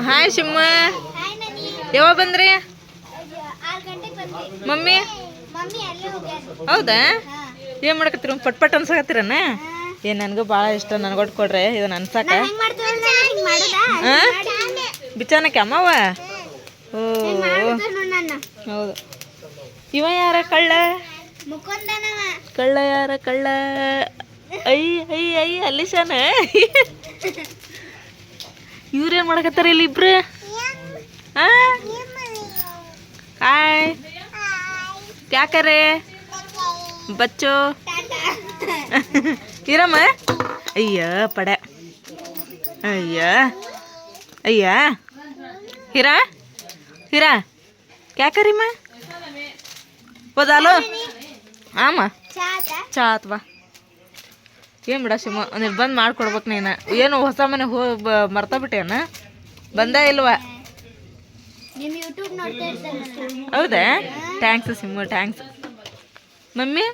Hi Shimma, ಯಾವಾಗ ಬಂದ್ರಿ mummy? ಹೌದಾ? ಏನು ಮಾಡಕತ್ತೀರ? ಪಟ್ ಪಟ್ ಅನ್ಸಕತ್ತೀರನ? ಏನು ನನಗೂ ಭಾಳ ಇಷ್ಟ, ನನಗೊಟ್ಟು ಕೊಡ್ರಿ ಇದನ್ನ ಅನ್ಸಕ. ಬಿಚಾನಕ್ಕೆ ಅಮ್ಮವ? ಓ ಹೌದು. ಇವ ಯಾರ ಕಳ್ಳ? ಕಳ್ಳ ಯಾರ ಕಳ್ಳ? ಐ ಐ ಐ ಅಲ್ಲಿಶಾನ. ಇವ್ರೇನು ಮಾಡಕತ್ತಾರ ಇಲ್ಲಿ ಇಬ್ರು? ಹಾಯ್, ಕ್ಯಾ ಕರೆ ಬಚ್ಚೋ? ಇರಮ್ಮ. ಅಯ್ಯ ಪಡ, ಅಯ್ಯ ಅಯ್ಯ. ಹಿರಾ ಹಿರಾ ಕ್ಯಾ ಕರಿಮ್ಮ? ಹೋದಾಲು ಆಮ ಚಾತ್ ಬಾ. ಏನು ಬಿಡ ಶಿವ, ನೀನು ಬಂದು ಮಾಡ್ಕೊಡ್ಬೇಕು. ನೀನು ಏನು ಹೊಸ ಮನೆ ಮರ್ತಾ ಬಿಟ್ಟೇನ? ಬಂದ ಇಲ್ವಾ? ಹೌದಾ? Thanks Simmu, thanks. ಮಮ್ಮಿ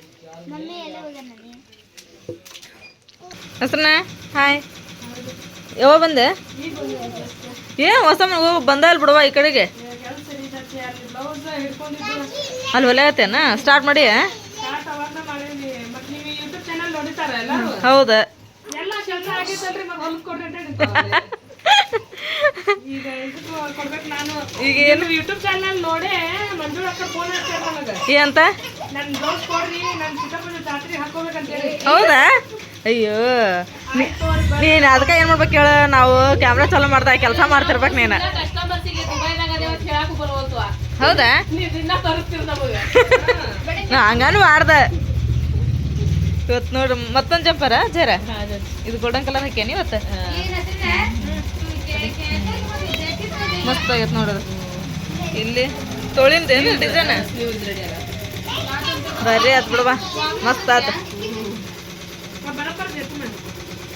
ಹೆಸ್ರನ್ನ ಹಾಯ್. ಯಾವಾಗ ಬಂದೆ? ಏನು ಹೊಸ ಮನೆ ಬಂದ ಇಲ್ಲ ಬಿಡುವ ಈ ಕಡೆಗೆ. ಅಲ್ಲಿ ಹೊಲೆಯತ್ತೇನ ಸ್ಟಾರ್ಟ್ ಮಾಡಿ? ಹೌದಾ? ಈಗ ಏನು ಯೂಟ್ಯೂಬ್ ಚಾನಲ್ ನೋಡಿ ಏನಂತ? ಹೌದಾ? ಅಯ್ಯೋ, ನೀನು ಅದಕ್ಕೆ ಏನು ಮಾಡ್ಬೇಕು ಹೇಳ? ನಾವು ಕ್ಯಾಮ್ರಾ ಚಾಲೂ ಮಾಡ್ದಾಗ ಕೆಲಸ ಮಾಡ್ತಿರ್ಬೇಕು ನೀನು. ಹೌದಾ? ಹಂಗಾನು ಮಾಡ್ದೆ ಇವತ್ತು. ನೋಡು ಮತ್ತೊಂದು ಜಂಪರ ಜರ ಇದು ಗೋಲ್ಡನ್ ಕಲರ್ ಹಾಕ್ಯಾನಿ ಇವತ್ತು. ಮಸ್ತ್ ಆಗೈತೆ ನೋಡೋದು. ಇಲ್ಲಿ ತೊಳಿಂದೇನು ಡಿಸೈನ್ ಬರ್ರಿ ಆತ್ ಬಿಡವಾ, ಮಸ್ತ್ ಆತ.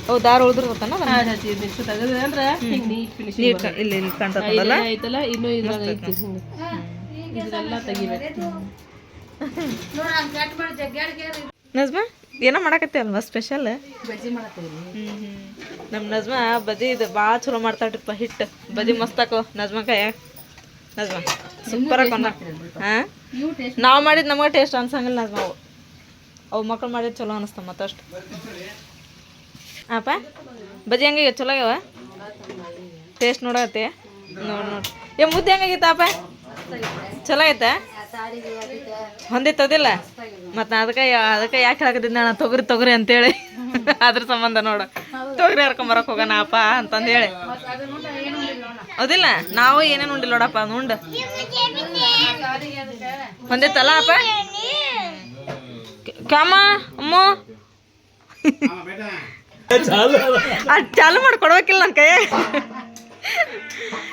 ಅವು ದಾರ ಉಳಿದಿರ್ತನ ಇಲ್ಲಿ ಇಲ್ಲಿ ಕಾಣ್ತದಲ್ಲ. ನಜ್ಮಾ ಏನೋ ಮಾಡಕತ್ತಿ ಅಲ್ವಾ ಸ್ಪೆಷಲ್? ನಮ್ಮ ನಜ್ಮಾ ಬದಿ ಇದು ಭಾಳ ಚಲೋ ಮಾಡ್ತಾಳ್ರಿಪ್ಪ. ಹಿಟ್ಟು ಬದಿ ಮಸ್ತ್ ಹಾಕೋ ನಜ್ಮಾ ಕಾಯ. ನಜ್ಮಾ ಸೂಪರ್ ಹಾಕೋಣ. ಹಾಂ, ನಾವು ಮಾಡಿದ್ದು ನಮಗೆ ಟೇಸ್ಟ್ ಅನ್ಸಂಗಿಲ್ಲ ನಜ್ಮಾ. ಅವು ಮಕ್ಳು ಮಾಡಿದ್ದು ಚಲೋ ಅನಿಸ್ತಾವ ಮತ್ತಷ್ಟು. ಹಾಂ ಬಜ್ಜಿ ಹೆಂಗೆ ಚಲೋ ಆಗ್ಯಾವ? ಟೇಸ್ಟ್ ನೋಡತ್ತೆ ನೋಡಿ. ಮುದ್ದೆ ಹೆಂಗಾಗಿತ್ತಪ್ಪ? ಚಲೋ ಐತೆ? ಹೊಂದಿತ್ತದಿಲ್ಲ? ಮತ್ತು ಅದಕ್ಕೆ ಯಾಕೆ ಹೇಳಕತ್ತಿದ್ದೆ ನಾನು ತೊಗರಿ ಅಂತೇಳಿ. ಅದ್ರ ಸಂಬಂಧ ನೋಡು, ತೊಗರಿ ಹರ್ಕೊಂಬರಕ್ಕೆ ಹೋಗೋಣ ಅಪ್ಪ ಅಂತಂದೇಳಿ. ಹೌದಿಲ್ಲ? ನಾವು ಏನೇನು ಉಂಡಿಲ್ಲ ನೋಡಪ್ಪ, ಅದು ಉಂಡು ಹೊಂದಿತ್ತಲ್ಲ ಅಪ್ಪ. ಕ್ಯಾಮ ಅಮ್ಮ ಅದು ಚಾಲು ಮಾಡಿ ಕೊಡ್ಬೇಕಿಲ್ಲ ನನ್ನ ಕೈ.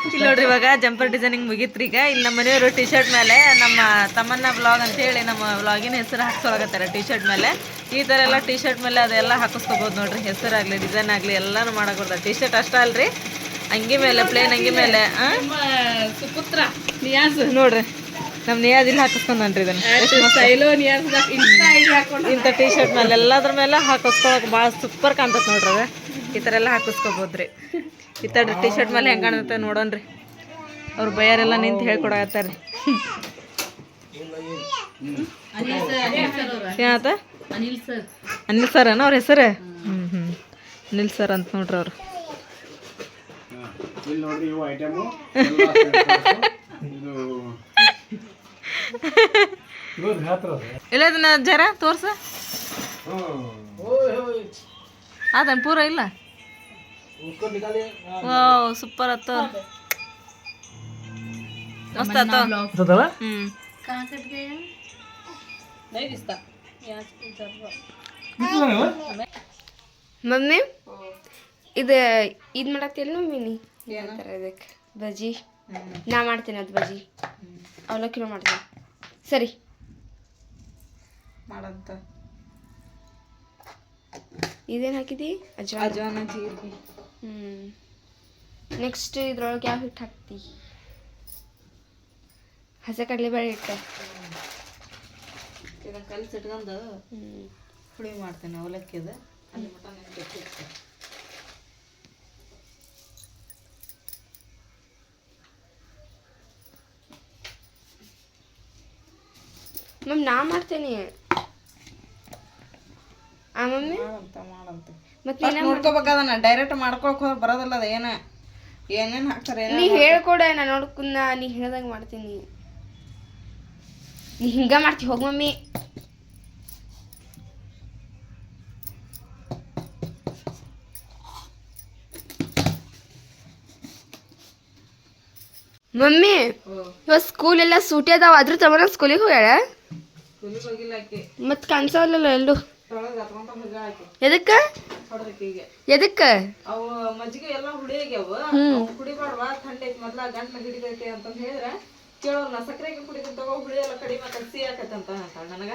ಇಲ್ಲಿ ನೋಡ್ರಿ, ಇವಾಗ ಜಂಪರ್ ಡಿಸೈನಿಂಗ್ ಮುಗೀತ್ರಿ. ಈಗ ಇಲ್ಲಿ ನಮ್ಮ ಮನೆಯವರು ಟಿ ಶರ್ಟ್ ಮೇಲೆ ನಮ್ಮ ತಮ್ಮನ್ನ ವ್ಲಾಗ್ ಅಂತೇಳಿ ನಮ್ಮ ವ್ಲಾಗಿನ ಹೆಸರು ಹಾಕ್ಸೋಳಗತ್ತಾರೆ ಟಿ ಶರ್ಟ್ ಮೇಲೆ. ಈ ಥರ ಎಲ್ಲ ಟಿ ಶರ್ಟ್ ಮೇಲೆ ಅದೆಲ್ಲ ಹಾಕಿಸ್ಕೋಬೋದು ನೋಡ್ರಿ. ಹೆಸರಾಗಲಿ ಡಿಸೈನ್ ಆಗಲಿ ಎಲ್ಲನೂ ಮಾಡಕ್ಕೆ ಬರ್ತದೆ. ಟಿ ಶರ್ಟ್ ಅಷ್ಟೇ ಅಲ್ರಿ, ಅಂಗಿ ಮೇಲೆ ಪ್ಲೇನ್ ಅಂಗಿ ಮೇಲೆ ಸುಪುತ್ರ ನಿಯಾಜ್ ನೋಡ್ರಿ, ನಮ್ಮ ನಿಯಾಜ್ ಇಲ್ಲಿ ಹಾಕಿಸ್ಕೊಂಡ್ರಿ ಇದನ್ನು. ಇಂಥ ಟಿ ಶರ್ಟ್ ಮೇಲೆ ಎಲ್ಲದ್ರ ಮೇಲೆ ಹಾಕಿಸ್ಕೊಳಕ್ಕೆ ಭಾಳ ಸೂಪರ್ ಕಾಣ್ತದೆ ನೋಡ್ರಿ. ಅದು ಈ ಥರ ಎಲ್ಲ ಹಾಕಿಸ್ಕೋಬೋದ್ರಿ. ಈ ಥರ ಟಿ ಶರ್ಟ್ ಮೇಲೆ ಹೆಂಗೆ ಕಾಣುತ್ತೆ ನೋಡೋಣ್ರಿ. ಅವ್ರು ಬಯ್ಯಾರೆಲ್ಲ ನಿಂತು ಹೇಳ್ಕೊಡಕತ್ತಾರೆ. ಏನಾತ? ಅನಿಲ್ ಸರ್ ಅನ್ನ ಅವ್ರ ಹೆಸರು? ಅನಿಲ್ ಸರ್ ಅಂತ ನೋಡ್ರಿ ಅವರು. ಇಲ್ಲ ಇದನ್ನ ಜರ ತೋರ್ಸ. ಅದನ್ನ ಪೂರ ಇಲ್ಲ. ವಾವ್ ಸೂಪರ್ ಆತ, ಮಸ್ತ್ ಆತ. ಮಮ್ಮಿ ಇದು ಮಾಡತ್ತಿಲ್ಲ ಮಮ್ಮಿನಿ ಇದಕ್ಕೆ ಬಜ್ಜಿ. ನಾ ಮಾಡ್ತೀನಿ ಅದು ಬಜ್ಜಿ, ಅವಲಕ್ಕಿನೂ ಮಾಡ್ತೀನಿ. ಸರಿ ಮಾಡಂತ. ಇದೇನು ಹಾಕಿದಿ? ಅಜ್ವಾನ ಜೀರಿಗೆ. ನೆಕ್ಸ್ಟ್ ಇದ್ರೊಳಗೆ ಯಾವ ಹಿಟ್ಟು ಹಾಕ್ತಿ? ಹಸಿ ಕಡಲೆಬೇಳೆ ಹಿಟ್ಟು. ಇದನ್ನು ಕಲಸಿಟ್ಕೊಂಡು ಹುಳಿ ಮಾಡ್ತೇನೆ ಅವಲಕ್ಕಿದು. ಅಲ್ಲಿ ಮಟನ್ ಮಮ್ಮಿ ನಾ ಮಾಡ್ತೇನೆ ಆ ಮಮ್ಮಿ ಮಾಡಂತ ಮತ್ತೆ ನೋಡ್ಕೋಬೇಕಾದನ್ನ ಡೈರೆಕ್ಟ್ ಮಾಡ್ಕೊಳಕ್ ಹೋಗಿ ಬರೋದಿಲ್ಲ ಅದ ಏನೇನು ಹಾಕ್ತಾರೆ ನೀ ಹೇಳ್ಕೊಡ ನಾ ನೋಡ್ಕೊಂಡ ನೀ ಹೇಳ್ದಂಗೆ ಮಾಡ್ತೀನಿ ನೀ ಹಿಂಗ ಮಾಡ್ತಿ ಹೋಗಿ ಮಮ್ಮಿ ಮಮ್ಮಿ ಇವತ್ತು ಸ್ಕೂಲ್ ಎಲ್ಲ ಸೂಟಿ ಅದಾವ ಅದ್ರ ತಮ್ಮ ಸ್ಕೂಲಿಗೆ ಹೋಗ್ಯಾಳ ಹೋಗಿಲ್ಲ ಆಕಿ ಮತ್ತೆ ಕಾಣಿಸಲ್ಲ ಎಲ್ಲೂ ಎದಕ್ಕ ಎದಕ್ಕ ಅವು ಮಜ್ಜಿಗೆ ಎಲ್ಲ ಹುಡಿಯಾಗ್ಯಾವ ಕುಡಿಬಾರ್ವಾ ಥಂಡಿ ಐತಿ ಮೊದ್ಲ ಗಂಟ್ಲ ಹಿಡಿದೈತಿ ಅಂತಂದ್ ಹೇಳಿದ್ರೆ ಕೇಳೋಲ್ಲ ಸಕ್ಕರೆ ಕುಡಿದ ತಗೋ ಹುಳಿ ಎಲ್ಲ ಕಡಿಮೆ ಸಿಹಿ ಆಕೈತೆ ಅಂತ ಅಂತಾಳ ನನಗ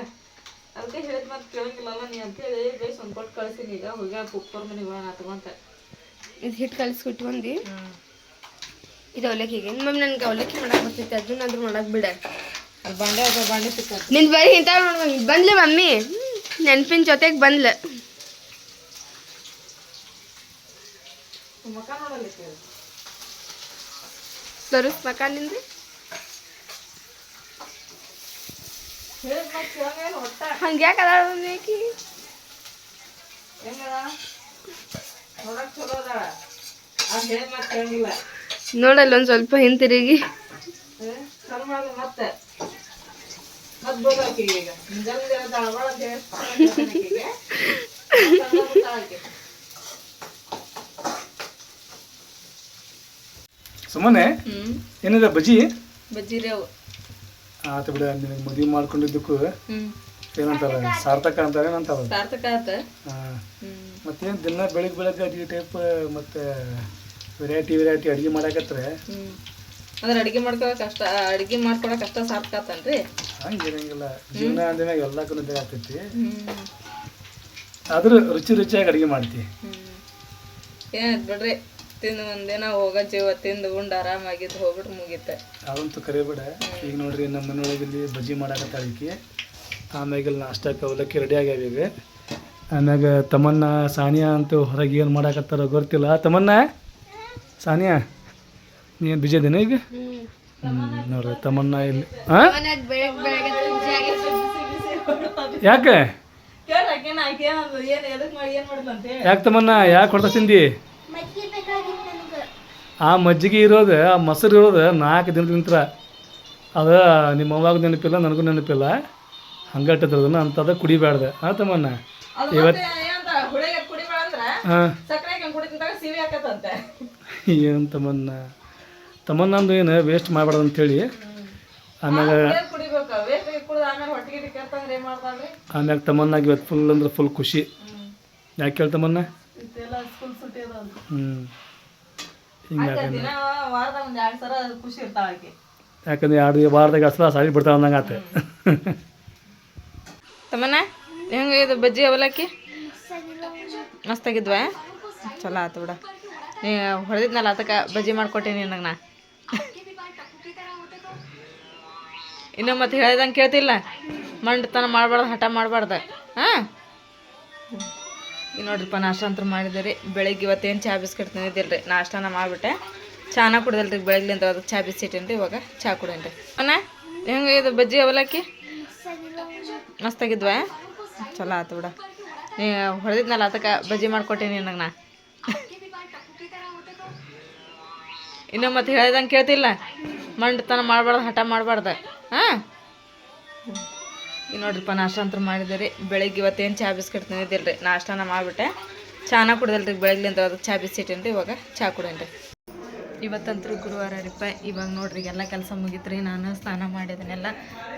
ಅದಕ್ಕೆ ಹೇಳಿದ್ ಮತ್ತೆ ಕೇಳಂಗಿಲ್ಲಲ್ಲ ನೀ ಅಂತೇಳಿ ಬೇಸ್ ಒಂದ್ ಕೊಟ್ಟು ಕಳ್ಸೀನಿ ಈಗ ಹೋಗ್ಯಾಳ ಕುಕ್ಕರ್ ಮನೆಗೆ ಹೋಗೋಣ ತಗೊಂತ ಇದು ಹಿಟ್ಟು ಕಲಿಸ್ಬಿಟ್ಕೊಂಡಿ ಇದು ಅವಲಕ್ಕಿಗೆ ಮಮ್ಮಿ ನನ್ಗೆ ಅವಲಕ್ಕಿ ಮಾಡಕ್ ಬರ್ತೈತೆ ಅದನ್ನಾದ್ರೂ ಮಾಡಕ್ ಬಿಡ ಬಾಂಡೆ ಅದ ಬಾಂಡೆ ಸಿಕ್ಕ ನಿನ್ ಬರೀ ಇಂಥ ಬಂದ್ಲೆ ಮಮ್ಮಿ ನೆನಪಿನ ಜೊತೆಗೆ ಬಂದ್ಲ ಮಕ್ಕ ನೋಡಲ್ಲ ತೋರಿಸ್ ಮಕ್ಕ ನಿಂದ್ರಿ ಹಂಗ್ಯಾಕೆ ಅದಾಳ ಮಮ್ಮಿ ಆಕಿ ಹೆಂಗದ ನೋಡಕ್ ಚಲೋ ಅದಾಳ ಅದ್ ಹೇಳಿ ಮತ್ತೆ ಕೇಳಂಗಿಲ್ಲ ನೋಡಲ್ಲ ಒಂದ್ ಸ್ವಲ್ಪ ಹಿಂತಿರುಗಿ ಚಲೋ ಮಾಡಿದ್ರೆ ಮತ್ತೆ ಬೋದಾಕಿ ಈಗ ಮುಂಜಾನೆ ದಳಬಾಳ ಅಂತ ಹೇಳಿ ಸುಮ್ಮನೆ ಏನಿದೆ ಬಜ್ಜಿ ಬಜ್ಜಿ ರೀ ಅವು ಆತ ಬಿಡ ನಿನಗೆ ಮದುವೆ ಮಾಡ್ಕೊಂಡಿದ್ದಕ್ಕೂ ಏನಂತಾರ ಸಾರ್ಥಕ ಅಂತಾರೆ ಏನಂತಾರ ಸಾರ್ಥಕ ಆತ ಮತ್ತೇನು ದಿನ ಬೆಳಗ್ಗೆ ಅಡಿಗೆ ಟೈಪ್ ಮತ್ತೆ ವೆರೈಟಿ ಅಡುಗೆ ಮಾಡಾಕತ್ರೆ ಅಂದ್ರೆ ಅಡಿಗೆ ಮಾಡ್ಕೊಳಕ್ ಕಷ್ಟ ಅಡಿಗೆ ಮಾಡ್ಕೊಳಕ್ ಕಷ್ಟ ಸಾರ್ಥಕ ಆತನ್ರಿ ಹಂಗೇನಂಗಿಲ್ಲ ಜೀವನ ಅಂದ್ಮ್ಯಾಗ ಎಲ್ಲಕ್ಕೂ ಆಗ್ತೈತಿ ಆದ್ರೂ ರುಚಿಯಾಗಿ ಅಡುಗೆ ಮಾಡ್ತಿ ಏನಾಯ್ತು ಬಿಡ್ರಿ ತಿಂದು ಒಂದಿನ ಹೋಗೋ ಜೀವ ತಿಂದು ಉಂಡು ಆರಾಮಾಗಿದ್ದು ಹೋಗ್ಬಿಟ್ರೆ ಮುಗೀತೆ ಅದಂತೂ ಕರಿಬೇಡ ಈಗ ನೋಡ್ರಿ ನಮ್ಮ ಮನೆಯೊಳಗಿಲ್ಲಿ ಬಜ್ಜಿ ಮಾಡಾಕತ್ತಾಳಿಕೆ ಆಮ್ಯಾಗ ನಾಷ್ಟಕ್ಕೆ ಅವಲಕ್ಕಿ ರೆಡಿ ಆಗ್ಯಾವ ಈಗ ಆಮ್ಯಾಗ ತಮ್ಮನ್ನ ಸಾನಿಯಾ ಅಂತೂ ಹೊರಗೆ ಏನು ಮಾಡಾಕತ್ತಾರೋ ಗೊತ್ತಿಲ್ಲ ತಮ್ಮನ್ನ ಸಾನಿಯಾ ನೀನು ಬಿಜಿ ಅದೇನ ಈಗ ನೋಡ್ರಿ ತಮ್ಮನ್ನ ಇಲ್ಲಿ ಹಾಂ ಯಾಕೆ ಯಾಕೆ ತಮ್ಮನ್ನ ಯಾಕೆ ಕೊಡ್ತಾ ತಿಂದಿ ಆ ಮಜ್ಜಿಗೆ ಇರೋದು ಆ ಮೊಸರು ಇರೋದು 4 ದಿನದ ನಂತರ ಅದು ನಿಮ್ಮ ಅವ್ವಾಗ ನೆನಪಿಲ್ಲ ನನಗೂ ನೆನಪಿಲ್ಲ ಹಂಗಟ್ಟದ್ರದನ್ನ ಅಂಥದ್ದು ಕುಡಿಬ್ಯಾಡ್ದೆ ತಮ್ಮನ್ನ ಇವತ್ತು ಹಾಂ ಏನು ತಮ್ಮನ್ನಂದು ಏನು ವೇಸ್ಟ್ ಮಾಡಬಾರ್ದು ಅಂತೇಳಿ ಆಮ್ಯಾಗ ತಮ್ಮನ್ನಾಗಿ ಇವತ್ತು ಫುಲ್ ಅಂದ್ರೆ ಫುಲ್ ಖುಷಿ ಯಾಕೆ ಹೇಳಿ ತಮ್ಮನ್ನ ಹಿಂಗಾಗಿ ಯಾಕಂದ್ರೆ 2 ವಾರದಾಗ ಅಸಲ ಸಾಲಿ ಬಿಡ್ತಾವ ಅಂದಂಗೆ ಆತ ತಮ್ಮನ ಹೆಂಗಾಗಿದೆ ಬಜ್ಜಿ ಅವಲಕ್ಕಿ ಮಸ್ತಾಗಿದ್ವಾ ಚಲೋ ಆತು ಬಿಡ ನೀ ಹೊಡೆದಿದ್ನಲ್ಲ ಅದಕ್ಕೆ ಬಜ್ಜಿ ಮಾಡ್ಕೊಟ್ಟೀನಿ ನನಗೆ ನಾ ಇನ್ನೂ ಮತ್ತೆ ಹೇಳ್ದಂಗೆ ಕೇಳ್ತಿಲ್ಲ ಮಂಡತನ ಮಾಡಬಾರ್ದು ಹಠ ಮಾಡಬಾರ್ದು ಹಾಂ ಈಗ ನೋಡ್ರಿಪ್ಪ ನಾಷ್ಟ ಅಂತೂ ಮಾಡಿದ್ರಿ ಬೆಳಗ್ಗೆ ಇವತ್ತೇನು ಚಹಾ ಬಿಸ್ಕೆಟ್ ತಿಂದಿದ್ದಿಲ್ಲ ರೀ ನಾಷ್ಟನ ಮಾಡಿಬಿಟ್ಟೆ ಚಾನ ಕುಡ್ದಲ್ಲ ರೀ ಬೆಳಗ್ಲಿಂದ ಅದಕ್ಕೆ ಚಹಾ ಬಿಸಿಟ್ಟೇನಿ ರೀ ಇವಾಗ ಚಹಾ ಕುಡೇನಿ ರೀ ಅಣ್ಣ ಹೆಂಗಾಗಿದೆ ಬಜ್ಜಿ ಅವಲಕ್ಕಿ ಮಸ್ತಾಗಿದ್ವಾ ಚಲೋ ಆತು ಬಿಡ ನೀ ಹೊಡೆದಿದ್ನಲ್ಲ ಅದಕ್ಕೆ ಬಜ್ಜಿ ಮಾಡ್ಕೊಟ್ಟೀನಿ ನನಗೆ ನಾ ಇನ್ನೂ ಮತ್ತೆ ಹೇಳ್ದಂಗೆ ಕೇಳ್ತಿಲ್ಲ ಮಂಡತನ ಮಾಡಬಾರ್ದು ಹಠ ಮಾಡಬಾರ್ದು ಹಾಂ ಈಗ ನೋಡ್ರಿಪ್ಪ ನಾಷ್ಟ ಅಂತೂ ಮಾಡಿದ್ರಿ ಬೆಳಗ್ಗೆ ಇವತ್ತೇನು ಚಹಾ ಬಿಸ್ಕೆಟ್ ತಿಂದಿದ್ದಿಲ್ಲ ರೀ ನಾಷ್ಟನ ಮಾಡಿಬಿಟ್ಟೆ ಚಾನ ಕುಡ್ದಲ್ಲ ರೀ ಬೆಳಗ್ಲಿಂದ ಅದಕ್ಕೆ ಚಹಾ ಬಿಸಿಟ್ಟೇನಿ ರೀ ಇವಾಗ ಚಹಾ ಕುಡೇನಿ ರೀ ಇವತ್ತಂತೂ ಗುರುವಾರ ರೀಪ್ಪ ಇವಾಗ ನೋಡ್ರಿ ಎಲ್ಲ ಕೆಲಸ ಮುಗಿತ್ರಿ ನಾನು ಸ್ನಾನ ಮಾಡಿದನೆಲ್ಲ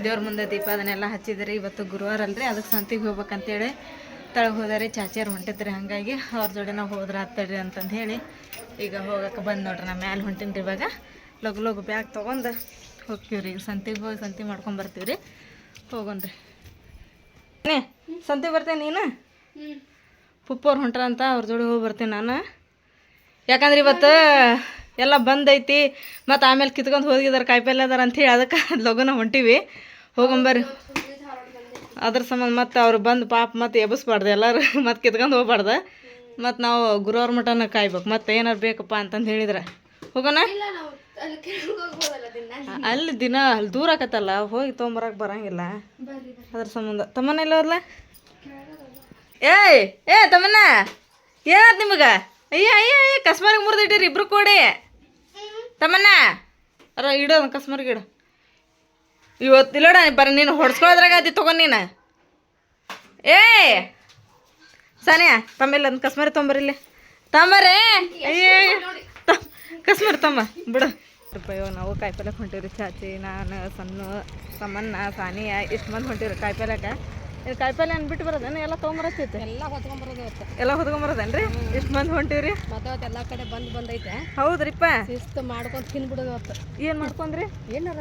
ದೇವ್ರ ಮುಂದೆ ದೀಪ ಅದನ್ನೆಲ್ಲ ಹಚ್ಚಿದ್ರಿ ಇವತ್ತು ಗುರುವಾರ ಅಲ್ರಿ ಅದಕ್ಕೆ ಸಂತಿಗೆ ಹೋಗ್ಬೇಕಂತೇಳಿ ತಳಗೆ ಹೋದಾರಿ ಚಾಚಿಯರು ಹೊಂಟಿದ್ರಿ ಹಾಗಾಗಿ ಅವ್ರ ಜೋಡಿ ನಾವು ಹೋದ್ರೆ ಹತ್ತಡ್ರಿ ಅಂತಂದು ಹೇಳಿ ಈಗ ಹೋಗಕ್ಕೆ ಬಂದು ನೋಡ್ರಿ ನಾ ಮ್ಯಾಲೆ ಹೊಂಟೀನಿ ರೀ ಇವಾಗ ಲಗು ಬ್ಯಾಗ್ ತೊಗೊಂಡು ಹೋಗ್ತೀವಿ ರೀ ಈಗ ಸಂತಿಗೆ ಹೋಗಿ ಸಂತಿ ಮಾಡ್ಕೊಂಡು ಬರ್ತೀವಿ ರೀ ಹೋಗೋಣ್ರಿ ಸಂತಿಗೆ ಬರ್ತೇನೆ ನೀನು ಪುಪ್ಪವ್ರು ಹೊಂಟ್ರಂತ ಅವ್ರ ಜೋಡಿ ಹೋಗಿ ಬರ್ತೀನಿ ನಾನು ಯಾಕಂದ್ರೆ ಇವತ್ತು ಎಲ್ಲ ಬಂದೈತಿ ಮತ್ತು ಆಮೇಲೆ ಕಿತ್ಕೊಂಡು ಹೋಗಿದಾರೆ ಕಾಯಿಪಲ್ಲೆ ಅದಾರ ಅಂಥೇಳಿ ಅದಕ್ಕೆ ಲಗುನ ಹೊಂಟಿವಿ ಹೋಗಂಬರ್ರಿ ಅದ್ರ ಸಂಬಂಧ ಮತ್ತು ಅವ್ರು ಬಂದು ಪಾಪ ಮತ್ತು ಎಬ್ಬಿಸ್ಬಾರ್ದು ಎಲ್ಲರೂ ಮತ್ತು ಕಿತ್ಕೊಂಡು ಹೋಗ್ಬಾರ್ದು ಮತ್ತು ನಾವು ಗುರುವಾರ ಮಟನ ಕಾಯ್ಬೇಕು ಮತ್ತು ಏನಾರು ಬೇಕಪ್ಪ ಅಂತಂದು ಹೇಳಿದ್ರೆ ಹೋಗೋಣ ಅಲ್ಲಿ ಕೆಳಗೆ ಹೋಗ್ಬೋದಲ್ಲ ದಿನ. ಅಲ್ಲಿ ದಿನ ಅಲ್ಲಿ ದೂರ ಆಕತ್ತಲ್ಲ ಹೋಗಿ ತೊಗೊಂಬರಕ್ಕೆ ಬರಂಗಿಲ್ಲ ಬರ್ರಿ ಅದ್ರ ಸಂಬಂಧ. ತಮ್ಮನ ಇಲ್ಲ ಅವ್ರಲ್ಲ ಏ ತಮ್ಮನ ಏನಾಯ್ತು ನಿಮಗೆ? ಅಯ್ಯ ಕಸ್ಮಾರಿಗೆ ಮುರಿದಿಟ್ಟಿರಿ ಇಬ್ರು ಕೂಡಿ. ತಮ್ಮನ್ನ ಇಡೋದು ಕಸ್ಮಾರಿಗೆ ಇಡು. ಇವತ್ತು ಇಲ್ಲೋಡ ಬರ ನೀನು ಹೊಡ್ಸ್ಕೊಳೋದ್ರಾಗ ಅದಿ ತೊಗೊಂಡು ನೀನು. ಸಾನಿಯಾ ತಮ್ಮಿಲ್ಲ ಒಂದು ಕಸ್ಮಾರಿ ತೊಂಬರಿಲ್ಲ ತಂಬರೇ. ಅಯ್ಯೋ ಕಸ್ಮಾರಿ ತಮ್ಮ ಬಿಡು. ನಾವು ಕಾಯಿಪಲ್ಯಕ್ಕೆ ಹೊಂಟಿವ್ರಿ. ಚಾಚಿ ನಾನು ಸಣ್ಣ ತಮ್ಮನ್ನ ಸಾನಿಯಾ ಇಷ್ಟು ಮಂದಿ ಹೊಂಟಿವ್ರಿ ಕಾಯಿಪಲ್ಯಕ್ಕೆ. ಇದು ಕಾಯಿಪಲ್ಯ ಅನ್ಬಿಟ್ಟು ಬರೋದೇನು ಎಲ್ಲ ತೊಗೊಂಬರತ್ತೈತೆ? ಎಲ್ಲ ಹೊತ್ಕೊಂಬರೋದು ಎಲ್ಲ ಹೊತ್ಕೊಂಬರೋದೇನ್ರಿ? ಇಷ್ಟು ಮಂದಿ ಹೊಂಟಿವ್ರಿ. ಮತ್ತೆ ಎಲ್ಲ ಕಡೆ ಬಂದೈತೆ. ಹೌದ್ರಿಪ್ಪ ಶಿಸ್ತು ಮಾಡ್ಕೊಂಡು ತಿನ್ಬಿಡೋದು ಅವತ್ತು. ಏನು ಮಾಡ್ಕೊಂಡ್ರಿ? ಏನಾರ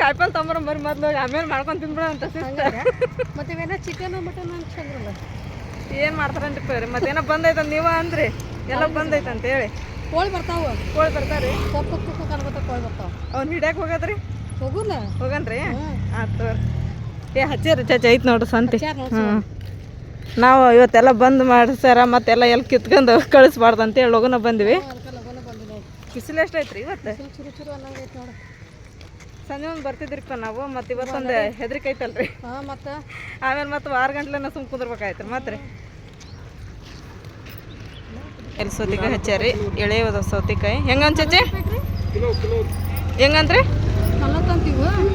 ಕಾಯಿಪಲ್ಯ ತೊಂಬರ್ರಿ ಮೊದಲು ಆಮೇಲೆ ಮಾಡ್ಕೊಂಡು ತಿನ್ಬಿಡೋ ಅಂತ ಮತ್ತೆ ಇವೇನೋ ಚಿಕನ್ ಮಟನ್ ಅನ್ಸಂದ್ರಲ್ಲ ಏನು ಮಾಡ್ತಾರಂತ ರೀ. ಮತ್ತೇನೋ ಬಂದೈತೆ ನೀವು ಅಂದ್ರಿ ಎಲ್ಲ ಬಂದೈತೆ ಅಂತ ಹೇಳಿ. ಕೋಳಿ ಬರ್ತಾವೆ ಬರ್ತಾವ್ರಿ. ಕೋಳಿ ಬರ್ತಾವೆ. ಅವ್ನು ಹಿಡ್ಯಾಕೆ ಹೋಗದ್ರಿ? ಹೋಗನ್ರಿ ಆಯ್ತು. ಹಚ್ಚಾರ ಚಾಚಿ ಐತೆ ನೋಡ್ರಿ ಸಂತಿ. ನಾವು ಇವತ್ತೆಲ್ಲ ಬಂದ್ ಮಾಡಿಸ್ಯಾರ ಮತ್ತೆಲ್ಲ ಎಲ್ಲಿ ಕಿತ್ಕೊಂಡು ಕಳಿಸ್ಬಾರ್ದು ಅಂತೇಳಿ ಲಗುನ ಬಂದ್ವಿ. ಬಿಸಿಲು ಎಷ್ಟು ಐತ್ರಿ ಇವತ್ತು? ಸಂಜೆ ಒಂದು ಬರ್ತಿದ್ರಿಪ್ಪ ನಾವು. ಮತ್ತು ಇವತ್ತೊಂದು ಹೆದರಿಕೆ ಐತಲ್ರಿ. ಮತ್ತು ಆಮೇಲೆ ಮತ್ತೆ 6 ಗಂಟೆನ ಸುಮ್ ಕುಂದ್ರಬೇಕಾಯ್ತು ಮತ್ತೆ ರೀ. ಎಲ್ಲಿ ಸೌತಿಕಾಯಿ ಹಚ್ಚಾರಿ ಎಳೆಯೋದ ಸೌತಿಕಾಯಿ. ಹೆಂಗಂತ ಚಾಚಿ? ಹೆಂಗಂದ್ರಿ?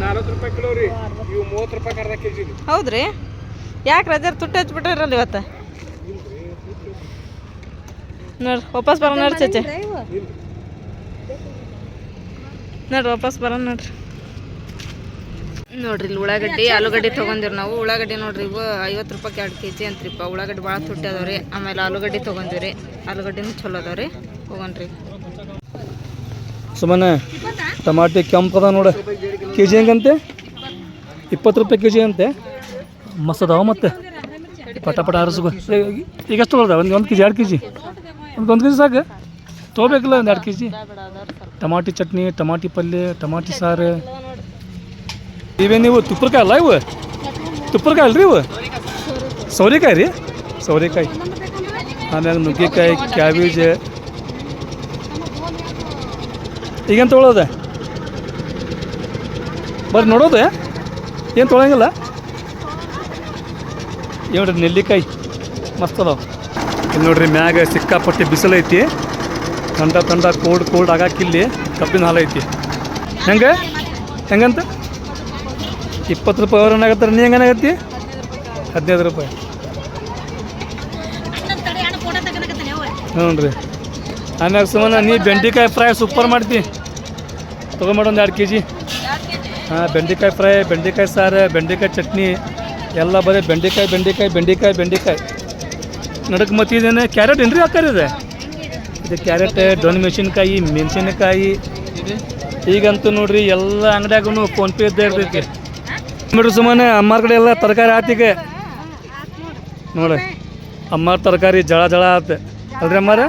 40 ರೂಪಾಯಿ ಕಿಲೋ ರೀ. ಇವು 30 ರೂಪಾಯಿ ಅರ್ಧ ಕೆಜಿ. ಹೌದ್ರಿ? ಯಾಕೆ ರಜೆ ತುಟ್ಟಿ ಹಚ್ಬಿಟ್ರಲ್ಲ ಇವತ್ತು? ನೋಡ್ರಿ ವಾಪಸ್ ಬರೋಣ ನೋಡ್ರಿ ಚಾಚಿ. ನೋಡ್ರಿ ವಾಪಸ್ ಬರೋಣ ನೋಡ್ರಿ. ನೋಡ್ರಿ ಇಲ್ಲಿ ಉಳ್ಳಾಗಡ್ಡಿ ಆಲೂಗಡ್ಡೆ ತೊಗೊಂಡಿರಿ ನಾವು. ಉಳ್ಳಾಗಡ್ಡಿ ನೋಡ್ರಿ ಇವು 50 ರೂಪಾಯಿ 2 kg ಅಂತ್ರಿಪ್ಪ. ಉಳ್ಳಾಗಡ್ಡಿ ಭಾಳ ತುಟ್ಟಿ ಅದಾವ್ರಿ. ಆಮೇಲೆ ಆಲೂಗಡ್ಡೆ ತೊಗೊಂಡಿರಿ. ಆಲೂಗಡ್ಡಿನೂ ಚಲೋ ಅದಾವ್ರಿ. ಹೋಗೋಣ್ರಿ. ಸುಮ್ಮನೆ ಟಮಾಟಿ ಕೆಂಪದ ನೋಡು. K G ಹೆಂಗಂತೆ? 20 ರೂಪಾಯಿ ಕೆ ಜಿ ಅಂತೆ. ಮಸ್ತ್ ಅದಾವ ಮತ್ತೆ ಪಟ ಆರಿಸ್ಕೊ. ಈಗ ಎಷ್ಟು ತೊಗೊಳ್ದ? ಒಂದು ಕೆ ಜಿ 2 kg? ಒಂದು ಕೆ ಜಿ ಸಾಕು ತೊಗೋಬೇಕಲ್ಲ ಒಂದು 2 kg. ಟಮಾಟಿ ಚಟ್ನಿ, ಟಮಾಟಿ ಪಲ್ಯ, ಟಮಾಟಿ ಸಾರು. ಇವೇನು ನೀವು ತುಪ್ಪರಕಾಯಿ ಅಲ್ಲ? ಇವು ತುಪ್ಪರಕಾಯಿ ಅಲ್ರಿ ಇವು? ಸೌರೆಕಾಯಿ ರೀ. ಸೌರೆಕಾಯಿ ಆಮ್ಯಾಗ ನುಗ್ಗೆಕಾಯಿ, ಕ್ಯಾಬೇಜ್. ಈಗೇನು ತೊಗೊಳೋದೆ? ಬರ್ರಿ ನೋಡೋದೆ ಏನು ತೊಗೊಳಂಗಿಲ್ಲ. ನೋಡ್ರಿ ನೆಲ್ಲಿಕಾಯಿ ಮಸ್ತ್ ಅದಾವ. ಇಲ್ಲಿ ನೋಡ್ರಿ ಮ್ಯಾಗ ಸಿಕ್ಕಾಪಟ್ಟೆ ಬಿಸಿಲು ಐತಿ. ತಂಡ ಕೋಲ್ಡ್ ಆಗಾಕಿಲ್ಲಿ ಕಬ್ಬಿನ ಹಾಲು ಐತಿ. ಹೆಂಗಂತ 20 ರೂಪಾಯಿ ಅವ್ರು ಏನಾಗತ್ತಾರೆ? ನೀ ಹೆಂಗನಾಗತ್ತಿ? 15 ರೂಪಾಯಿ. ಹ್ಞೂ ರೀ. ಆಮ್ಯಾಗ ಸುಮ್ಮನೆ ನೀ ಬೆಂಡೆಕಾಯಿ ಫ್ರೈ ಸೂಪರ್ ಮಾಡ್ತಿ. ತೊಗೊಂಬಾಡೊಂದು 2 kg. ಹಾಂ ಬೆಂಡೆಕಾಯಿ ಫ್ರೈ, ಬೆಂಡೆಕಾಯಿ ಸಾರು, ಬೆಂಡೆಕಾಯಿ ಚಟ್ನಿ ಎಲ್ಲ ಬರೀ ಬೆಂಡೆಕಾಯಿ. ನಡಕ್ಕೆ ಮತ್ತೆ ಇದೇನು ಕ್ಯಾರೆಟ್ ಏನ್ರಿ ಹಾಕ್ತಾರಿದೆ? ಇದು ಕ್ಯಾರೆಟ್, ಡೊಣ್ ಮೆಣಸಿನ್ಕಾಯಿ, ಮೆಣಸಿನಕಾಯಿ. ಈಗಂತೂ ನೋಡ್ರಿ ಎಲ್ಲ ಅಂಗಡಿಯಾಗೂ ಫೋನ್ಪೇ ಇದ್ದೇ ಇರ್ತೈತಿ. ನೋಡ್ರಿ ಸುಮ್ಮನೆ ಅಮ್ಮಾರ ಕಡೆ ಎಲ್ಲ ತರಕಾರಿ ಆತೀಗ ನೋಡ್ರಿ. ಅಮ್ಮಾರ ತರಕಾರಿ ಜಳ ಆತ ಅಲ್ರಿ ಅಮ್ಮಾರ?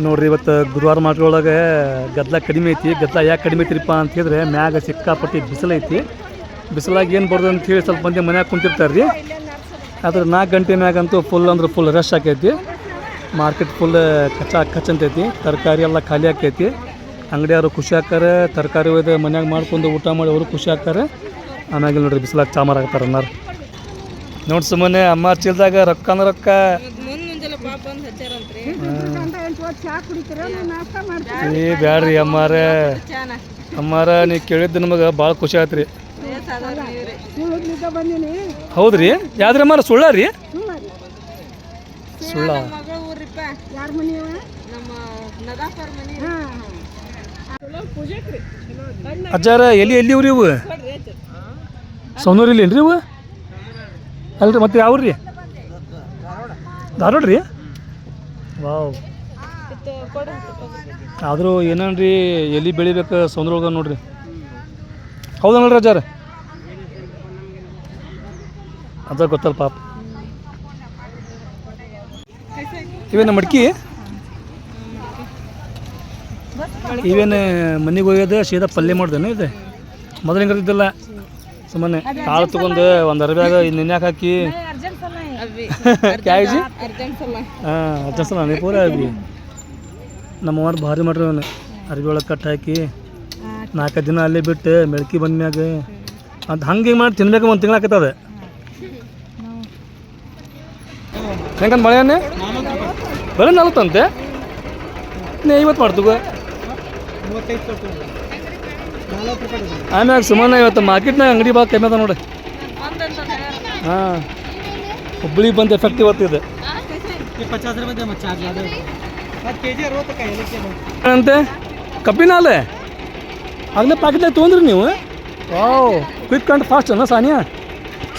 ನೋಡ್ರಿ ಇವತ್ತು ಗುರುವಾರ ಮಾರ್ಕೆಟ್ದೊಳಗೆ ಗದ್ದಲ ಕಡಿಮೆ ಐತಿ. ಗದ್ದಲ ಯಾಕೆ ಕಡಿಮೆ ಐತಿರಿಪ್ಪ ಅಂತ ಹೇಳಿದ್ರೆ ಮ್ಯಾಗ ಸಿಕ್ಕಾಪಟ್ಟಿ ಬಿಸಿಲು ಐತಿ. ಬಿಸಿಲಾಗಿ ಏನು ಬರ್ದು ಅಂತ ಹೇಳಿ ಸ್ವಲ್ಪ ಮಂದಿ ಮನ್ಯಾಗ ಕುಂತಿರ್ತಾರೆ ರೀ. ಆದ್ರೆ 4 ಗಂಟೆ ಮ್ಯಾಗಂತೂ ಫುಲ್ ರಶ್ ಆಕೈತಿ. ಮಾರ್ಕೆಟ್ ಫುಲ್ ಕಚ್ಚಂತೈತಿ. ತರಕಾರಿ ಎಲ್ಲ ಖಾಲಿ ಆಕೈತಿ. ಅಂಗಡಿಯವರು ಖುಷಿ ಆಗ್ತಾರೆ. ತರಕಾರಿ ಒಯ್ದು ಮನ್ಯಾಗ ಮಾಡ್ಕೊಂಡು ಊಟ ಮಾಡಿ ಅವರು ಖುಷಿ ಆಗ್ತಾರೆ. ಆಮ್ಯಾಗ ನೋಡ್ರಿ ಬಿಸಿಲಾಗ ಚಾಮಾರ ಆಗ್ತಾರೆ ಅನ್ನಾರು. ನೋಡಿ ಸುಮ್ಮನೆ ಅಮ್ಮ ಚೀಲ್ದಾಗ ರೊಕ್ಕ ಏ ಬ್ಯಾಡ್ರಿ ಅಮ್ಮಾರ ನೀ ಕೇಳಿದ್ದು ನಮಗೆ ಭಾಳ ಖುಷಿ ಆಯ್ತು ರೀ. ಹೌದ್ರಿ? ಯಾವ್ದ್ರಿ ಅಮ್ಮಾರ? ಸುಳ್ಳ ರೀ? ಸುಳ್ಳ ಅಜ್ಜಾರ ಎಲ್ಲಿ ಇವ್ರಿ ಇವು? ಸೌನೂರು ಇಲ್ಲೇನ್ರಿ ಇವು? ಅಲ್ರಿ ಮತ್ತೆ ಯಾವ್ರಿ? ಧಾರವಾಡ ರೀ? ವಾವ್. ಆದರೂ ಏನೇನ್ರಿ ಎಲ್ಲಿ ಬೆಳಿಬೇಕು ಸೌಂದ್ರೊಳಗೆ ನೋಡ್ರಿ. ಹೌದಾ ನೋಡ್ರಿ ಅಜ್ಜಾರ? ಅದ ಗೊತ್ತಲ್ಲ ಪಾಪ. ಇವೇನು ಮಡ್ಕಿ? ಇವೇನು ಮನೆಗೆ ಹೋಗ್ಯದ ಸೀದಾ ಪಲ್ಯ ಮಾಡ್ದೇನು ಇದೆ? ಮೊದಲು ಹಿಂಗೆ ಇದ್ದಿಲ್ಲ. ಸುಮ್ಮನೆ ಕಾಳು ತೊಗೊಂಡು ಒಂದು ಅರ್ಬ್ಯಾಗ ನೆನ್ಯಾಕ ಹಾಕಿ अभी क्या है जी अर्जेंट सला ಹಾಂ ಅಡ್ಜಸ್ಟ್ ನಾನೇ ಪೂರ ಅಭಿ ನಮ್ಮವ್ರು ಭಾರಿ ಮಾಡ್ರಿ ಅವನು ಅರ್ಬಿ ಒಳಗೆ ಕಟ್ ಹಾಕಿ 4 ದಿನ ಅಲ್ಲೇ ಬಿಟ್ಟು ಮೆಳ್ಕಿ ಬಂದ್ಮ್ಯಾಗ ಅದು ಹಂಗೆ ಮಾಡಿ ತಿನ್ಬೇಕು ಒಂದು ತಿಂಗಳು ಆಕತ್ತದ ಹೆಂಗಂತ ಮಳೆಯನ್ನೇ ಬರೀ 40 ಅಂತೆ ನೀ 50 ಮಾಡ್ತುಗ ಆಮ್ಯಾಗ ಸುಮಾರು ಇವತ್ತು ಮಾರ್ಕೆಟ್ನಾಗ ಅಂಗಡಿ ಭಾಳ ಕಮ್ಮಿ ಅದ ನೋಡಿ ಹಾಂ ಹುಬ್ಬಳ್ಳಿಗೆ ಬಂದು ಎಫೆಕ್ಟ್ ಇವತ್ತಿದೆ 50 रुपये चार्ज ಕೆಜಿ 60 ಅಂತೆ ಕಬ್ಬಿನ ಹಾಲೆ ಅದನ್ನ ಪ್ಯಾಕೆಟ್ನಾಗ ತೊಗೊಂಡ್ರಿ ನೀವು ವಾವ್ ಕ್ವಿಕ್ ಆ್ಯಂಡ್ ಫಾಸ್ಟ್ ಅನ್ನ ಸಾನಿಯಾ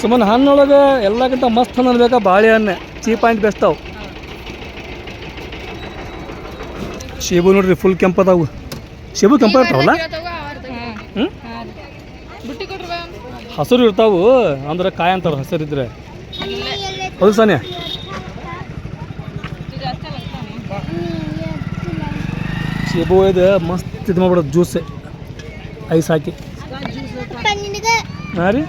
ಸುಮ್ಮನೆ ಹಣ್ಣೊಳಗೆ ಎಲ್ಲಕ್ಕಿಂತ ಮಸ್ತ್ ಹಣ್ಣು ಅನ್ಬೇಕಾ ಬಾಳೆಹಣ್ಣೆ ಚೀಪ್ ಆ್ಯಂಡ್ ಬೆಸ್ಟ್ ಅವು ಸೇಬು ನೋಡ್ರಿ ಫುಲ್ ಕೆಂಪದಾವು ಸೇಬು ಕೆಂಪ ಇರ್ತಾವಲ್ಲ ಹ್ಞೂ ಹಸಿರು ಇರ್ತಾವು ಅಂದ್ರೆ ಕಾಯಿ ಅಂತಾರೆ ಹಸಿರು ಇದ್ರೆ ಹೌದು ಸಾನಿಯಾ ಸೇಬು ಇದು ಮಸ್ತ್ ಇದು ಮಾಡ್ಬಿಡೋದು ಜ್ಯೂಸ್ ಐಸ್ ಹಾಕಿ ಹಾಂ ರೀ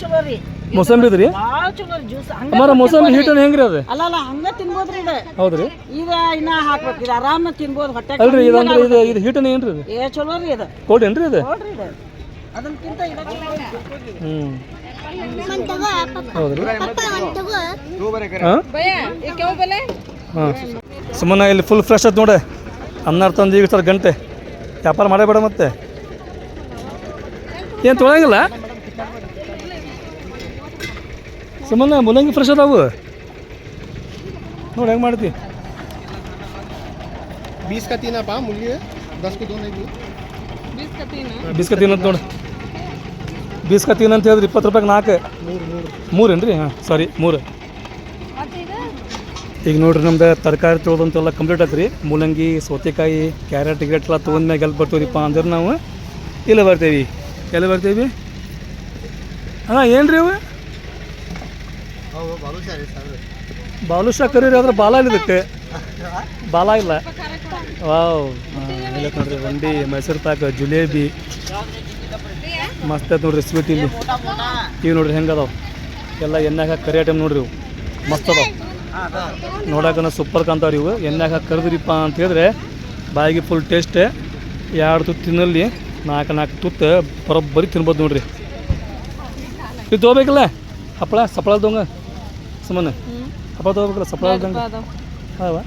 ಚಲೋ ರೀ ಮೋಸಂಬಿ ಇದ್ರಿ ಭಾಳ ಚಲೋ ಜ್ಯೂಸ್ ಅಮ್ಮಾರ ಮೋಸಂಬಿ ಹೀಟನ್ ಹೆಂಗ್ರಿ ಅದು ಅಲ್ಲ ಹಂಗ ತಿನ್ಬೋದ್ರಿ ಇದು ಹೌದ್ರಿ ಈಗ ಇನ್ನ ಹಾಕ್ಬೇಕು ಇದು ಆರಾಮ ತಿನ್ಬೋದು ಹೊಟ್ಟೆ ಅಲ್ರಿ ಇದು ಅಂದ್ರೆ ಇದು ಹೀಟನ್ ಏನ್ರಿ ಇದು ಏ ಚಲೋ ರೀ ಇದು ಕೋಲ್ಡ್ ಏನ್ರಿ ಇದು ನೋಡ್ರಿ ಇದು ಅದಕ್ಕಿಂತ ಇದು ಚಲೋ ಹ್ಞೂ ಹೌದ್ರಿ ಹಾಂ ಸುಮ್ಮನೆ ಇಲ್ಲಿ ಫುಲ್ ಫ್ರೆಶ್ ಆಯ್ತು ನೋಡಿ ಅನ್ನಾರು ತಂದು ಈಗ ಸರ್ ಗಂಟೆ ವ್ಯಾಪಾರ ಮಾಡೇ ಬೇಡ ಮತ್ತೆ ಏನು ತೊಗೊಳಂಗಿಲ್ಲ ಸುಮ್ಮನೆ ಮುಲ್ಲಂಗಿ ಫ್ರೆಶ್ ಅದಾವು ನೋಡಿ ಹೆಂಗೆ ಮಾಡ್ತಿ 20 का 3 आप मूल्य 10 को 2 नहीं दी 20 का 3 ಅಂತ ನೋಡಿ 20 का 3 ಅಂತ ಹೇಳಿದ್ರೆ 20 ರೂಪಾಯಿಗೆ 4 3 ಏನ್ರಿ ಹಾಂ ಸಾರಿ 3 ಈಗ ನೋಡ್ರಿ ನಮ್ದು ತರಕಾರಿ ತೊಗೊಳೋದಂತೆಲ್ಲ ಕಂಪ್ಲೀಟ್ ಆಯ್ತು ರೀ ಮೂಲಂಗಿ ಸೌತೆಕಾಯಿ ಕ್ಯಾರೆಟ್ ಗಿರೆಟ್ ಎಲ್ಲ ತೊಗೊಂಡ್ಮ್ಯಾಗ ಎಲ್ಲಿ ಬರ್ತೀವಿಪ್ಪ ಅಂದ್ರೆ ನಾವು ಇಲ್ಲ ಬರ್ತೀವಿ ಎಲ್ಲಿ ಬರ್ತೀವಿ ಹಾಂ ಏನು ರೀ ಅವು ಬಾಲುಷಾ ಕರೀರಿ ಆದ್ರೆ ಬಾಲ ಇಲ್ಲ ಇದಕ್ಕೆ ಬಾಲ ಇಲ್ಲ ವಾವ್ ಇಲ್ಲ ನೋಡ್ರಿ ಒಂಡಿ ಮೈಸೂರು ಪಾಕ್ ಜಿಲೇಬಿ ಮಸ್ತ್ ಐತೆ ನೋಡ್ರಿ ಸ್ವೀಟ್ ಇಲ್ಲಿ ಇವು ನೋಡ್ರಿ ಹೆಂಗೆ ಅದಾವೆ ಎಲ್ಲ ಎಣ್ಣೆಗೆ ಕರಿ ಐಟಮ್ ನೋಡ್ರಿ ಇವು ಮಸ್ತ್ ಅದಾವೆ ನೋಡೋಕೆ ಸೂಪರ್ ಕಾಣ್ತಾವ್ರಿ ಇವು ಎಣ್ಣೆಗೆ ಕರೆದ್ರಿಪ್ಪ ಅಂತ ಹೇಳಿದ್ರೆ ಬಾಯಿಗೆ ಫುಲ್ ಟೇಸ್ಟ್ 2 ತುತ್ತು ತಿನ್ನಲ್ಲಿ 4 ತುತ್ತು ಬರೋಬ್ಬರಿ ತಿನ್ಬೋದು ನೋಡ್ರಿ ಇದು ತೊಗೋಬೇಕಲ್ಲ ಹಪ್ಪಳ ಸಪ್ಪಳ ತೊಗೊಂಗ ಸುಮ್ಮನೆ ಹಪ್ಪಳ ತೊಗೋಬೇಕಲ್ಲ ಸಪ್ಪಳ ಹೌದಾ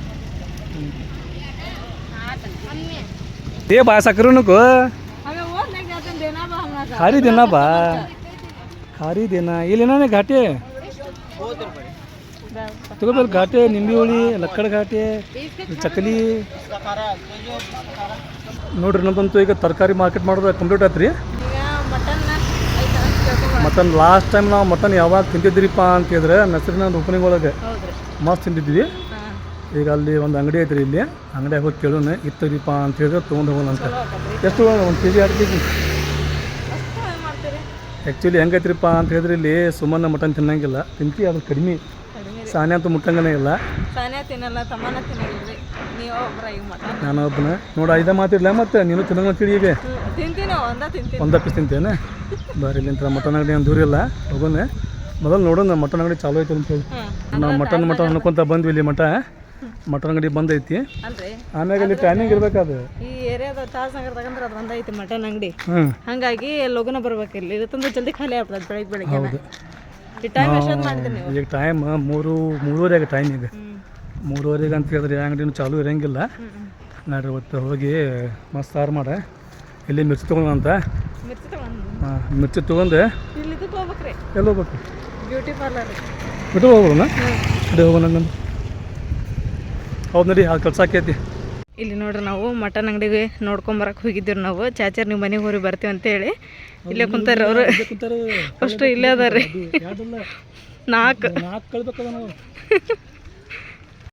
ಏ ಬಾ ಸಕ್ಕರೆನಕ್ಕೂ ಖಾರಿ ದೇನಾ ಬಾ ಖಾರಿ ದೇನಾ ಇಲ್ಲೇನೇ ಘಾಟೆ ತಗೋಬೇಕು ಘಾಟೆ ನಿಂಬೆ ಹುಳಿ ಲಕ್ಕಡ ಘಾಟೆ ಚಕ್ಕಲಿ ನೋಡ್ರಿ ನಮ್ಮದಂತೂ ಈಗ ತರಕಾರಿ ಮಾರ್ಕೆಟ್ ಮಾಡೋದು ಕಂಪ್ಲೀಟ್ ಆಯ್ತು ರೀ ಮಟನ್ ಲಾಸ್ಟ್ ಟೈಮ್ ನಾವು ಮಟನ್ ಯಾವಾಗ ತಿಂತಿದ್ರಿಪ್ಪ ಅಂತ ಹೇಳಿದ್ರೆ ನಸರಿನ ಓಪನಿಂಗ್ ಒಳಗೆ ಮಸ್ತ್ ತಿಂತಿದ್ವಿ ಈಗ ಅಲ್ಲಿ ಒಂದು ಅಂಗಡಿ ಐತ್ರಿ ಇಲ್ಲಿ ಅಂಗಡಿಯಾಗ ಹೋಗಿ ಕೇಳೋಣ ಇತ್ತರಿಪ್ಪ ಅಂತ ಹೇಳಿದ್ರೆ ತೊಗೊಂಡು ಹೋಗೋಣ ಅಂತ ಎಷ್ಟು 1 kg 2 kg ಆ್ಯಕ್ಚುಲಿ ಹೆಂಗೈತ್ರಿಪ್ಪ ಅಂತ ಹೇಳಿದ್ರೆ ಇಲ್ಲಿ ಸುಮ್ಮನೆ ಮಟನ್ ತಿನ್ನಂಗಿಲ್ಲ ತಿಂತಿ ಅದು ಕಡಿಮೆ ಸಾನೆ ಅಂತೂ ಮುಟ್ಟಂಗನೇ ಇಲ್ಲ ನಾನು ಒಬ್ಬನ ನೋಡ ಐದ ಮಾತಿರ್ಲ ಮತ್ತೆ ನೀನು ತಿನ್ನಂಗ ತಿಳಿ ಈಗ ಒಂದ ಪೀಸ್ ತಿಂತೇನೆ ಬಾರಿ ಇಲ್ಲಿಂದ ಮಟನ್ ಅಂಗಡಿ ಏನು ದೂರ ಇಲ್ಲ ಹೋಗೋಣ ಮೊದಲು ನೋಡೋಣ ಮಟನ್ ಅಂಗಡಿ ಚಾಲೂ ಐತೆ ಅಂತ ಹೇಳಿ ನಾವು ಮಟನ್ ಅನ್ಕೊಂತ ಬಂದ್ವಿ ಇಲ್ಲಿ ಮಟನ್ ಅಂಗಡಿ ಬಂದೈತಿ ಆಮ್ಯಾಗ ಇಲ್ಲಿ ಟೈಮಿಂಗ್ ಇರ್ಬೇಕಾದ್ರೆ ಈ ಏರಿಯಾದ ತಾಜ್ ನಗರದಾಗ ಅಂದ್ರೆ ಅದು ಒಂದೈತಿ ಮಟನ್ ಅಂಗಡಿ ಹಂಗಾಗಿ ಲೋಗನ ಬರ್ಬೇಕು ಇಲ್ಲಿ ಇರುತ್ತಂದ್ರೆ ಜಲ್ದಿ ಖಾಲಿ ಆಗ್ತದೆ ಬೆಳಿಗ್ಗೆ ಹೌದು ಈ ಟೈಮ್ ಎಷ್ಟೊತ್ತು ಮಾಡಿದ್ರಿ ನೀವು ಈಗ ಟೈಮ್ 3:30 ಟೈಮ್ ಈಗ 3:30 ಅಂತ ಹೇಳಿದ್ರೆ ಅಂಗಡಿನೂ ಚಾಲೂ ಇರೋಂಗಿಲ್ಲ ನೋಡ್ರಿ ಇವತ್ತು ಹೋಗಿ ಮಸ್ತ್ ಸಾರು ಮಾಡೆ ಇಲ್ಲಿ ಮಿರ್ಚಿ ತೊಗೊಳಂತ ಮಿರ್ಚಿ ತಗೊಂಡು ಹಾಂ ಮಿರ್ಚಿ ತೊಗೊಂಡು ಇಲ್ಲಿ ಹೋಗ್ಬೇಕ್ರಿ ಎಲ್ಲಿ ಹೋಗ್ಬೇಕು ಬ್ಯೂಟಿ ಪಾರ್ಲರ್ ಬಿಟ್ಟು ಹೋಗೋಣ ಇಡೀ ಹೋಗೋಣ ನಂದು ಹೌದು ನಡಿ ಅದು ಕೆಲಸ ಆಕೈತಿ ಇಲ್ಲಿ ನೋಡ್ರಿ ನಾವು ಮಟನ್ ಅಂಗಡಿಗೆ ನೋಡ್ಕೊಂಬರಕ್ಕೆ ಹೋಗಿದ್ದೀವಿ ನಾವು ಚಾಚಾರ್ ನೀವು ಮನೆಗೆ ಹೋಗಿ ಬರ್ತೀವಿ ಅಂತೇಳಿ ಇಲ್ಲೇ ಕುಂತಾರ ಅವರು ಫಸ್ಟ್ ಇಲ್ಲೇ ಅದಾರ ರೀ 4 ಕಳ್ಬೇಕದ ನಾವು